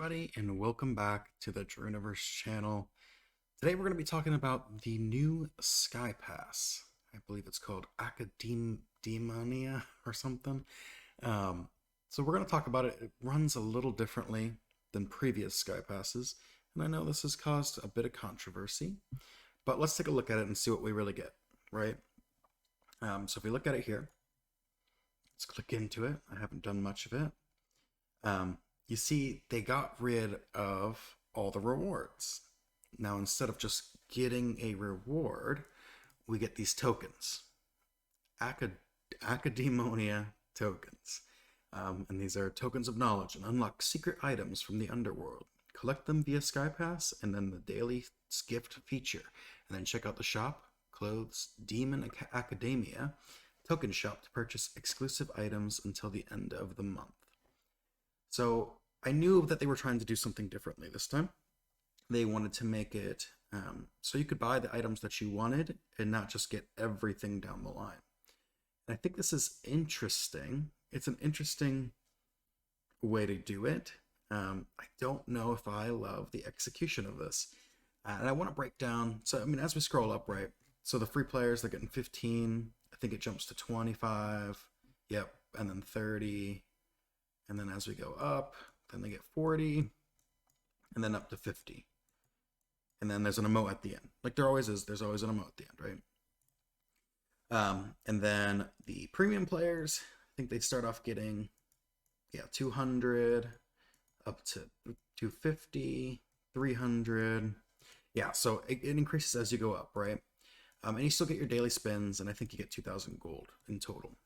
everybody, and welcome back to the Universe channel. Today we're going to be talking about the new Skypass. I believe it's called Academonia or something. So we're going to talk about it. It runs a little differently than previous Skypasses, and I know this has caused a bit of controversy, but let's take a look at it and see what we really get, right? So if we look at it here, let's click into it. I haven't done much of it. You see, they got rid of all the rewards. Now, instead of just getting a reward, we get these tokens. Academonia tokens. And these are tokens of knowledge and unlock secret items from the underworld. Collect them via Skypass and then the daily gift feature. And then check out the shop, clothes, Demon Academia, token shop to purchase exclusive items until the end of the month. So I knew that they were trying to do something differently this time. They wanted to make it so you could buy the items that you wanted and not just get everything down the line. And I think this is interesting. It's an interesting way to do it. I don't know if I love the execution of this. And I want to break down, so I mean, as we scroll up, right? So the free players, they're getting 15. I think it jumps to 25. Yep, and then 30. And then as we go up, then they get 40, and then up to 50. And then there's an emote at the end. Like there always is, there's always an emote at the end, right? And then the premium players, I think they start off getting, 200, up to 250, 300. Yeah, so it increases as you go up, right? And you still get your daily spins, and I think you get 2,000 gold in total.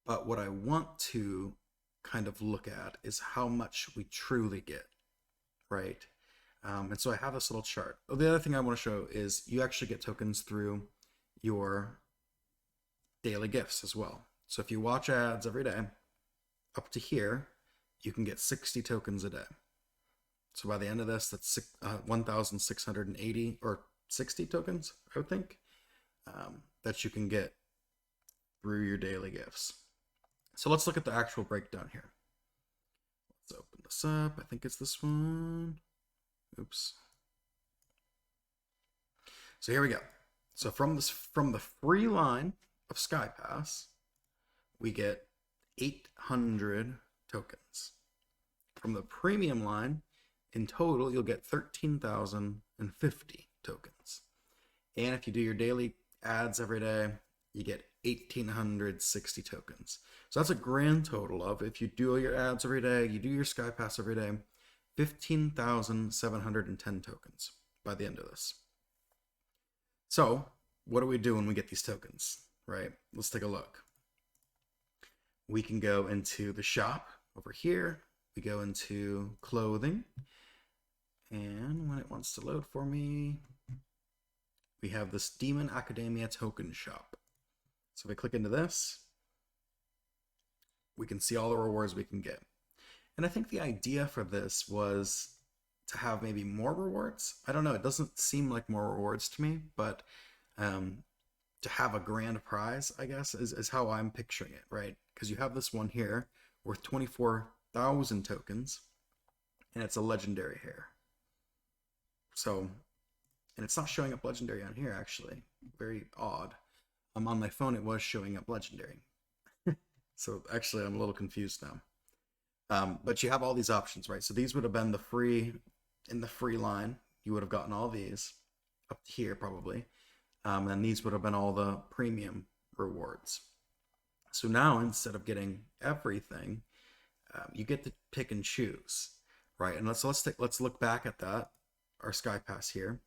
But what I want to kind of look at is how much we truly get, right? And so I have this little chart. Oh, the other thing I want to show is you actually get tokens through your daily gifts as well. So if you watch ads every day, up to here, you can get 60 tokens a day. So by the end of this, that's 1,680 or 60 tokens, I would think, that you can get through your daily gifts. So let's look at the actual breakdown here. Let's open this up. I think it's this one. Oops. So here we go. So from the free line of Skypass, we get 800 tokens. From the premium line, in total, you'll get 13,050 tokens. And if you do your daily ads every day, you get 1,860 tokens. So that's a grand total of, if you do your ads every day, you do your Skypass every day, 15,710 tokens by the end of this. So what do we do when we get these tokens, right? Let's take a look. We can go into the shop over here. We go into clothing. And when it wants to load for me, we have this Demon Academia token shop. So if we click into this, we can see all the rewards we can get. And I think the idea for this was to have maybe more rewards. I don't know, it doesn't seem like more rewards to me, but to have a grand prize, I guess, is how I'm picturing it, right? Because you have this one here worth 24,000 tokens, and it's a legendary hair. So, and it's not showing up legendary on here, actually. Very odd. On my phone, it was showing up legendary. So actually, I'm a little confused now. But you have all these options, right? So these would have been the free, in the free line. You would have gotten all these up here probably. And these would have been all the premium rewards. So now instead of getting everything, you get to pick and choose, right? And let's look back at that, our Skypass here.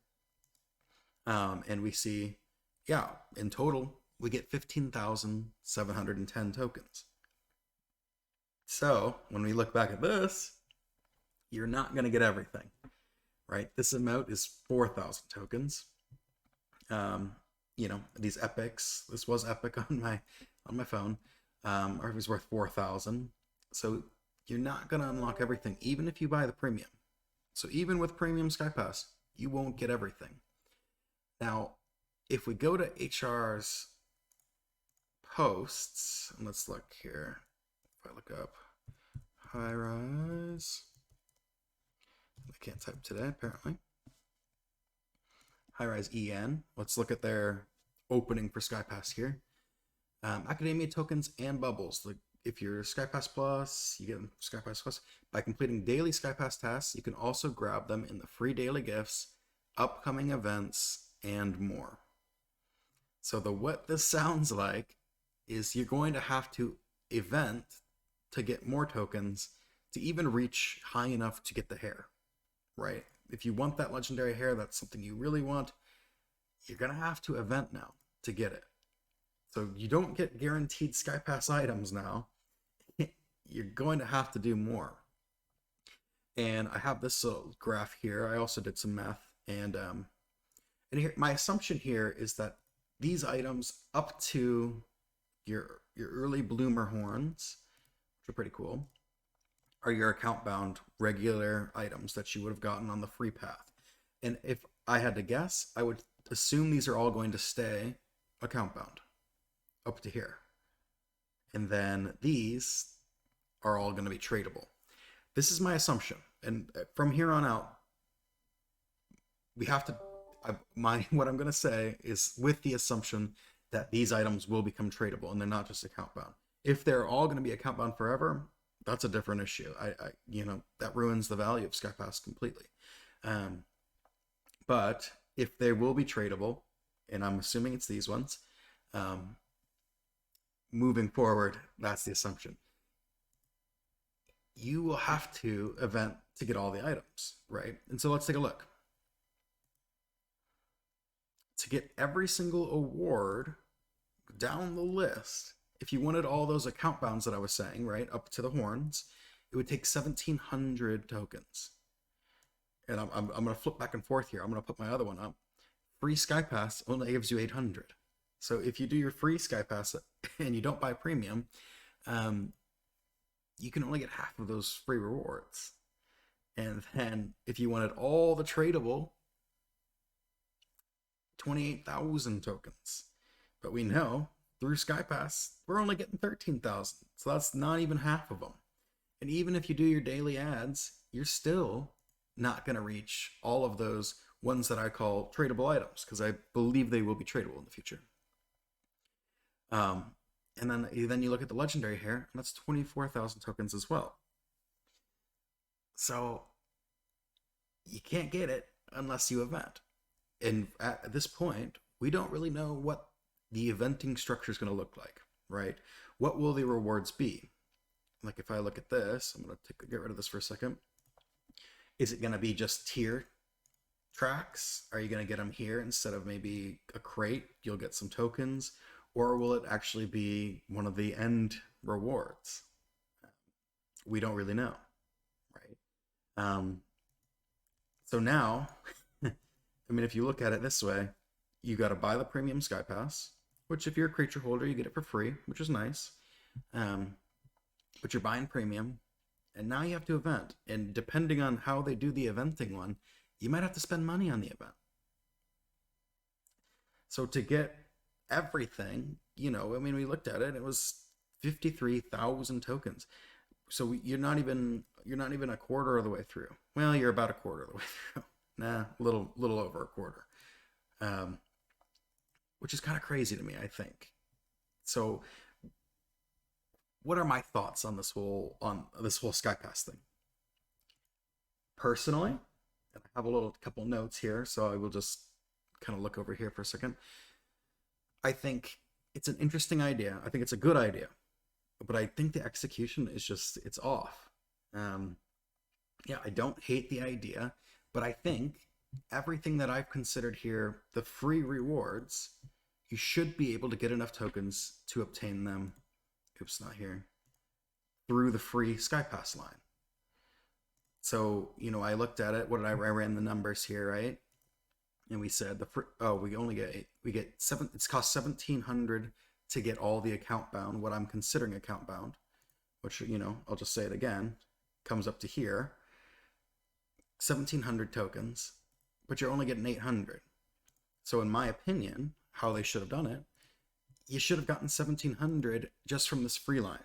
And we see, in total, we get 15,710 tokens. So when we look back at this, you're not going to get everything, right? This emote is 4,000 tokens. These epics, this was epic on my phone, or it was worth 4,000. So you're not going to unlock everything, even if you buy the premium. So even with premium Skypass, you won't get everything. Now, if we go to HR's posts, and let's look here. If I look up HighRise, I can't type today, apparently. HighRise EN. Let's look at their opening for Skypass here. Academia tokens and bubbles. Like if you're Skypass Plus, you get Skypass Plus. By completing daily Skypass tasks, you can also grab them in the free daily gifts, upcoming events, and more. So what this sounds like is you're going to have to event to get more tokens to even reach high enough to get the hair, right? If you want that legendary hair, that's something you really want, you're going to have to event now to get it. So you don't get guaranteed Skypass items now. You're going to have to do more. And I have this graph here. I also did some math. And here, my assumption here is that these items up to your early bloomer horns, which are pretty cool, are your account bound regular items that you would have gotten on the free path. And if I had to guess, I would assume these are all going to stay account bound up to here. And then these are all going to be tradable. This is my assumption. And from here on out, we have to, what I'm going to say is with the assumption that these items will become tradable and they're not just account bound. If they're all going to be account bound forever, that's a different issue. That ruins the value of Skypass completely. But if they will be tradable, and I'm assuming it's these ones, moving forward, that's the assumption. You will have to event to get all the items, right? And so let's take a look. To get every single award down the list, if you wanted all those account bounds that I was saying, right, up to the horns, it would take 1,700 tokens. And I'm going to flip back and forth here. I'm going to put my other one up. Free Skypass only gives you 800. So if you do your free Skypass and you don't buy premium, you can only get half of those free rewards. And then if you wanted all the tradable, 28,000 tokens. But we know through Skypass, we're only getting 13,000. So that's not even half of them. And even if you do your daily ads, you're still not going to reach all of those ones that I call tradable items, because I believe they will be tradable in the future. And then you look at the legendary hair, and that's 24,000 tokens as well. So you can't get it unless you event. And at this point, we don't really know what the eventing structure is going to look like, right? What will the rewards be? Like if I look at this, I'm going to get rid of this for a second. Is it going to be just tier tracks? Are you going to get them here instead of maybe a crate? You'll get some tokens. Or will it actually be one of the end rewards? We don't really know, right? So now, I mean, if you look at it this way, you got to buy the premium Skypass, which if you're a creature holder, you get it for free, which is nice. But you're buying premium, and now you have to event. And depending on how they do the eventing one, you might have to spend money on the event. So to get everything, I mean, we looked at it, it was 53,000 tokens. So you're not even a quarter of the way through. Well, you're about a quarter of the way through. Nah, a little over a quarter. Which is kind of crazy to me, I think. So what are my thoughts on this whole Skypass thing? Personally, and I have a couple notes here, so I will just kind of look over here for a second. I think it's an interesting idea. I think it's a good idea, but I think the execution is it's off. Yeah, I don't hate the idea, but I think everything that I've considered here, the free rewards, you should be able to get enough tokens to obtain them. Oops, not here. Through the free Skypass line. So, I looked at it. I ran the numbers here, right? And we said we get seven. It's cost 1,700 to get all the account bound. What I'm considering account bound, which I'll just say it again, comes up to here. 1,700 tokens, but you're only getting 800. So in my opinion, how they should have done it, you should have gotten 1,700 just from this free line.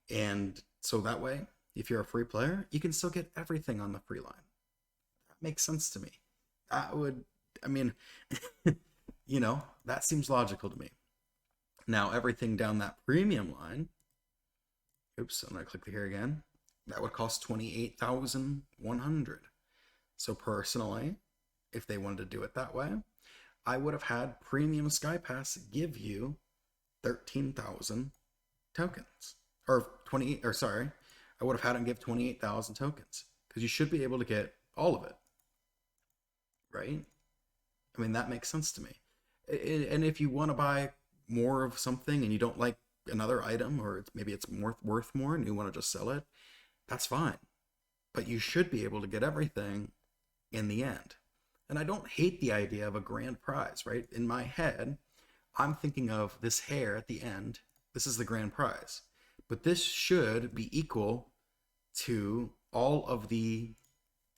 And so that way, if you're a free player, you can still get everything on the free line. That makes sense to me. That would, I mean, that seems logical to me. Now, everything down that premium line, oops, I'm going to click here again, that would cost 28,100. So personally, if they wanted to do it that way, I would have had premium Skypass give you 13,000 tokens. Or 28, or sorry, I would have had them give 28,000 tokens. Because you should be able to get all of it. Right? I mean, that makes sense to me. And if you want to buy more of something and you don't like another item, or maybe it's worth more and you want to just sell it, that's fine. But you should be able to get everything in the end. And I don't hate the idea of a grand prize, right? In my head, I'm thinking of this hair at the end. This is the grand prize. But this should be equal to all of the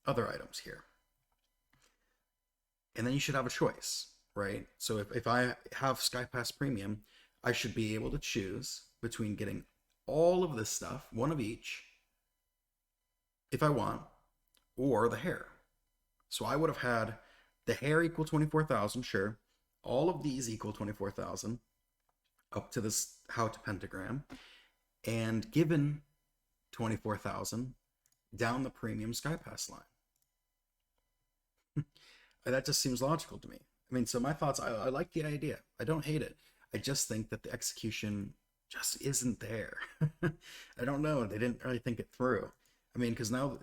other items here. And then you should have a choice, right? So if I have Skypass Premium, I should be able to choose between getting all of this stuff, one of each, if I want, or the hair. So I would have had the hair equal 24,000, sure. All of these equal 24,000 up to this how to pentagram, and given 24,000 down the premium Skypass line. That just seems logical to me. I mean, so my thoughts, I like the idea. I don't hate it. I just think that the execution just isn't there. I don't know. They didn't really think it through. I mean, because now,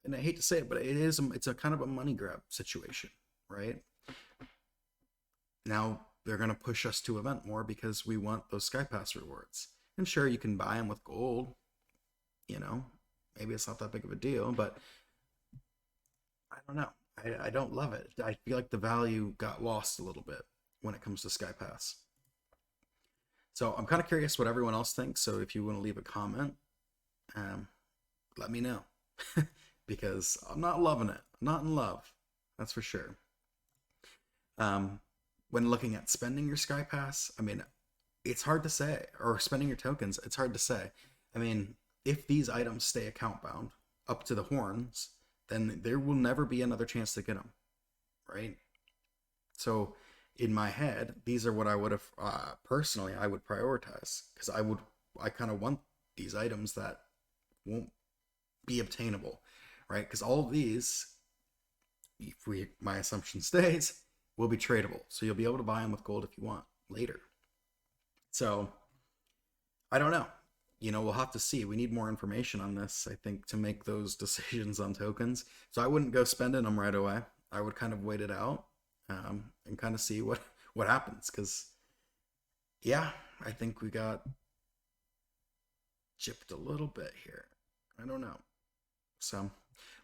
and I hate to say it, but it's a kind of a money grab situation, right? Now they're going to push us to event more because we want those Skypass rewards. And sure, you can buy them with gold. Maybe it's not that big of a deal, but I don't know. I don't love it. I feel like the value got lost a little bit when it comes to Skypass. So I'm kind of curious what everyone else thinks. So if you want to leave a comment, let me know. Because I'm not loving it. I'm not in love. That's for sure. When looking at spending your Skypass, I mean, it's hard to say. Or spending your tokens, it's hard to say. I mean, if these items stay account bound up to the horns, then there will never be another chance to get them, right? So in my head, these are what I would have, personally, I would prioritize, because I kind of want these items that won't be obtainable, right? Because all of these, if my assumption stays, will be tradable. So you'll be able to buy them with gold if you want later. So I don't know. We'll have to see. We need more information on this, I think, to make those decisions on tokens. So I wouldn't go spending them right away. I would kind of wait it out, and kind of see what happens. Because, yeah, I think we got gypped a little bit here. I don't know. So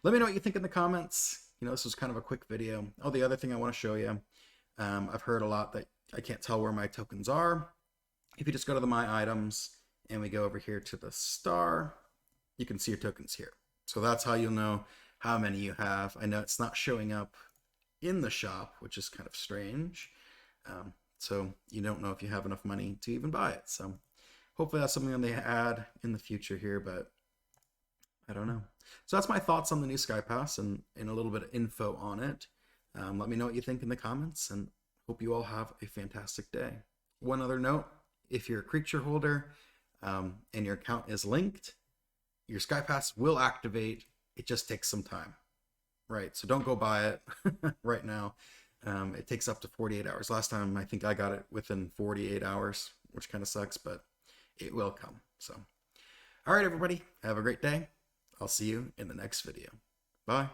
let me know what you think in the comments. This was kind of a quick video. Oh, the other thing I want to show you, I've heard a lot that I can't tell where my tokens are. If you just go to the My Items, and we go over here to the star, you can see your tokens here. So that's how you'll know how many you have. I know it's not showing up in the shop, which is kind of strange. So you don't know if you have enough money to even buy it. So hopefully that's something that they add in the future here, but I don't know. So that's my thoughts on the new Skypass and a little bit of info on it. Let me know what you think in the comments, and hope you all have a fantastic day. One other note, if you're a creature holder, and your account is linked, your Skypass will activate. It just takes some time, right? So don't go buy it right now. It takes up to 48 hours. Last time, I think I got it within 48 hours, which kind of sucks, but it will come. So, all right, everybody, have a great day. I'll see you in the next video. Bye.